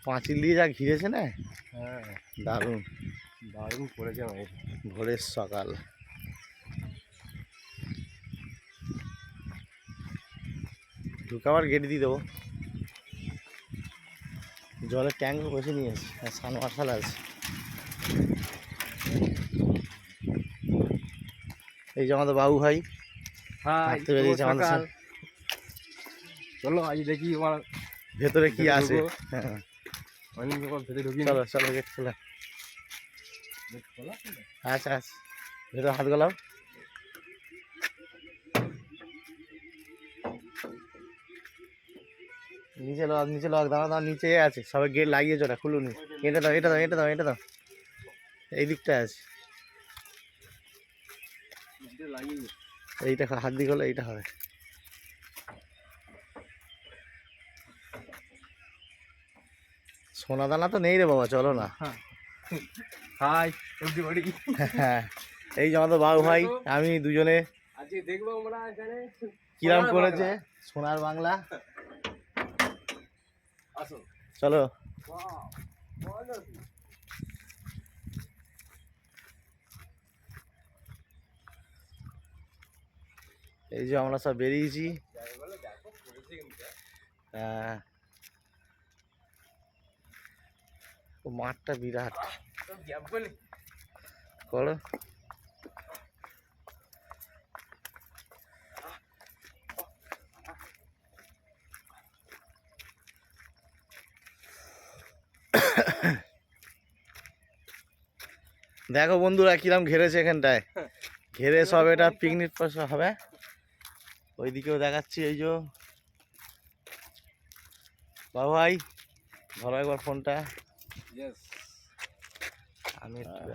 পাঁচিল দিয়ে যা ঘিরেছে না, হ্যাঁ দারুণ দারুণ পড়েছে ভাই। ভোরের সকাল। ঢুকাবার গেট দিয়ে দেবো। জলের ট্যাঙ্কও বসে নিয়েছে আর সানমার্শাল আছে। এই যে আমাদের বাবু ভাই হাঁটতে বেরিয়েছে আমাদের সাথে। চলো আজ দেখি আমার ভেতরে কি ভেতরে আছে। ঢুকবো। হ্যাঁ অনেক ভেতরে ঢুকি। চলো চলো গেট খোলা। আচ্ছা আচ্ছা ভেতরে হাত গলাও। নিচে লক নিচে লক, দাঁড়া দাঁড়া নিচে আছে সবাই, গেট লাগিয়েছো, ওটা খুলুনি। এটা দাও এটা দাও এটা দাও এটা দাও, এই দিকটা আছে। এইটা হাত দিয়ে গেলে এইটা হবে। সোনা দানা তো নেই রে বাবা, চলো না। Hi everybody. হ্যাঁ এই যে আমাদের বাবু ভাই আমি দুজনে আজকে দেখবো আমরা এখানে কিরাম করেছে সোনার বাংলা। আসো। চলো এই যে আমরা সব বেরিয়েছি। হ্যাঁ ও মাঠটা বিরাট। করো দেখো বন্ধুরা কিরম ঘেরেছে এখানটায়, ঘেরে সব এটা পিকনিক হবে। ওইদিকেও দেখাচ্ছি, এই যে বাবু ভাই ধরো একবার ফোনটা। আমি